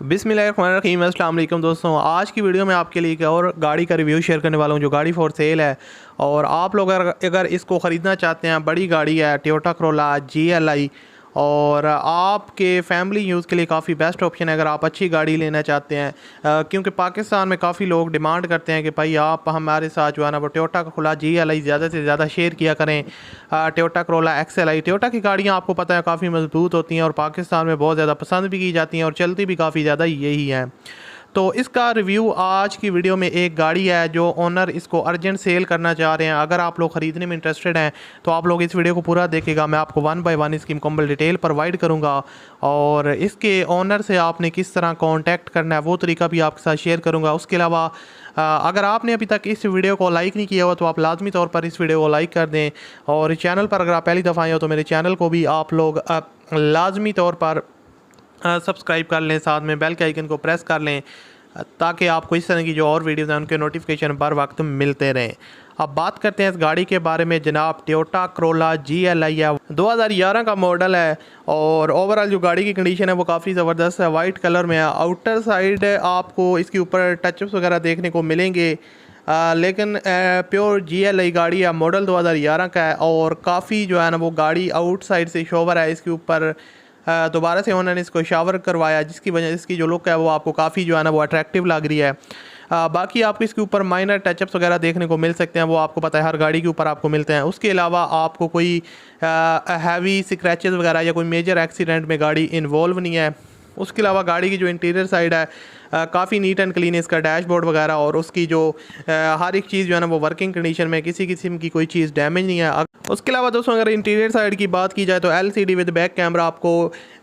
बिस्मिल्लाहिर्रहमानिर्रहीम। अस्सलाम वालेकुम दोस्तों, आज की वीडियो में आपके लिए एक और गाड़ी का रिव्यू शेयर करने वाला हूं जो गाड़ी फॉर सेल है। और आप लोग अगर इसको ख़रीदना चाहते हैं, बड़ी गाड़ी है टोयोटा करोला GLI, और आपके फैमिली यूज़ के लिए काफ़ी बेस्ट ऑप्शन है अगर आप अच्छी गाड़ी लेना चाहते हैं। क्योंकि पाकिस्तान में काफ़ी लोग डिमांड करते हैं कि भाई आप हमारे साथ जो है ना वो टोयोटा करोला GLI ज़्यादा से ज़्यादा शेयर किया करें। टोयोटा करोला XLI, टोयोटा की गाड़ियाँ आपको पता है काफ़ी मजबूत होती हैं और पाकिस्तान में बहुत ज़्यादा पसंद भी की जाती हैं और चलती भी काफ़ी ज़्यादा यही हैं। तो इसका रिव्यू आज की वीडियो में एक गाड़ी है जो ओनर इसको अर्जेंट सेल करना चाह रहे हैं। अगर आप लोग ख़रीदने में इंटरेस्टेड हैं तो आप लोग इस वीडियो को पूरा देखेगा। मैं आपको 1 बाय 1 इसकी मुकम्मल डिटेल प्रोवाइड करूंगा और इसके ओनर से आपने किस तरह कांटेक्ट करना है वो तरीका भी आपके साथ शेयर करूंगा। उसके अलावा अगर आपने अभी तक इस वीडियो को लाइक नहीं किया हुआ तो आप लाजमी तौर पर इस वीडियो को लाइक कर दें। और चैनल पर अगर आप पहली दफ़ा आए हो तो मेरे चैनल को भी आप लोग लाजमी तौर पर सब्सक्राइब कर लें, साथ में बेल के आइकन को प्रेस कर लें ताकि आपको इस तरह की जो और वीडियोज़ हैं उनके नोटिफिकेशन बर वक्त मिलते रहें। अब बात करते हैं इस गाड़ी के बारे में। जनाब टोयोटा करोला GLI है, 2011 का मॉडल है और ओवरऑल जो गाड़ी की कंडीशन है वो काफ़ी ज़बरदस्त है। वाइट कलर में है। आउटर साइड आपको इसके ऊपर टचअप्स वगैरह देखने को मिलेंगे, लेकिन प्योर GLI गाड़ी है। मॉडल 2011 का है और काफ़ी जो है ना वो गाड़ी आउटसाइड से शोवर है। इसके ऊपर दोबारा से उन्होंने इसको शावर करवाया जिसकी वजह से इसकी जो लुक है वो आपको काफ़ी जो है ना वो अट्रैक्टिव लग रही है। बाकी आपको इसके ऊपर माइनर टचअप्स वगैरह देखने को मिल सकते हैं, वो आपको पता है हर गाड़ी के ऊपर आपको मिलते हैं। उसके अलावा आपको कोई हैवी स्क्रैचेस वगैरह या कोई मेजर एक्सीडेंट में गाड़ी इन्वॉल्व नहीं है। उसके अलावा गाड़ी की जो इंटीरियर साइड है काफ़ी नीट एंड क्लीन है। इसका डैशबोर्ड वगैरह और उसकी जो हर एक चीज़ जो है ना वो वर्किंग कंडीशन में, किसी किस्म की कोई चीज़ डैमेज नहीं है। उसके अलावा दोस्तों अगर इंटीरियर साइड की बात की जाए तो LCD विद बैक कैमरा आपको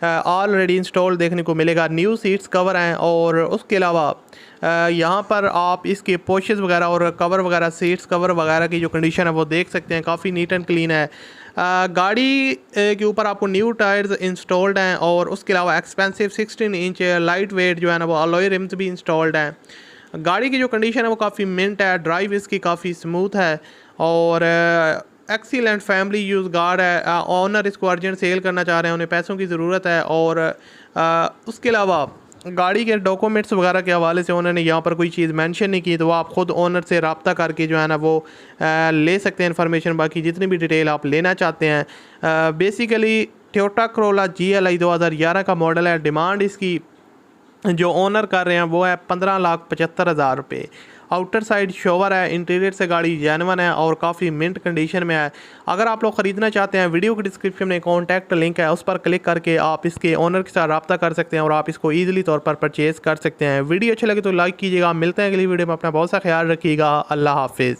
ऑलरेडी इंस्टॉल देखने को मिलेगा। न्यू सीट्स कवर हैं और उसके अलावा यहाँ पर आप इसके पोशेस वगैरह और कवर वगैरह, सीट्स कवर वगैरह की जो कंडीशन है वो देख सकते हैं, काफ़ी नीट एंड क्लीन है। गाड़ी के ऊपर आपको न्यू टायर्स इंस्टॉल्ड हैं और उसके अलावा एक्सपेंसिव 16 इंच लाइट वेट जो है ना वो अलॉय रिम्स भी इंस्टॉल्ड हैं। गाड़ी की जो कंडीशन है वो काफ़ी मिंट है। ड्राइव इसकी काफ़ी स्मूथ है और एक्सीलेंट फैमिली यूज़ गार्ड है। ओनर इसको अर्जेंट सेल करना चाह रहे हैं, उन्हें पैसों की ज़रूरत है। और उसके अलावा गाड़ी के डॉक्यूमेंट्स वगैरह के हवाले से उन्होंने यहाँ पर कोई चीज़ मेंशन नहीं की, तो आप ख़ुद ओनर से रब्ता करके जो है ना वो ले सकते हैं इन्फॉर्मेशन, बाकी जितनी भी डिटेल आप लेना चाहते हैं। बेसिकली टोयोटा करोला GLI 2011 का मॉडल है। डिमांड इसकी जो ओनर कर रहे हैं वो है 15,75,000 रुपये। आउटर साइड शोवर है। इंटीरियर से गाड़ी जेन्युइन है और काफ़ी मिंट कंडीशन में है। अगर आप लोग ख़रीदना चाहते हैं, वीडियो के डिस्क्रिप्शन में कॉन्टैक्ट लिंक है, उस पर क्लिक करके आप इसके ओनर के साथ रब्ता कर सकते हैं और आप इसको ईजिली तौर पर परचेज़ कर सकते हैं। वीडियो अच्छी लगे तो लाइक कीजिएगा। मिलते हैं अगली वीडियो में। अपना बहुत सा ख्याल रखिएगा। अल्लाह हाफिज़।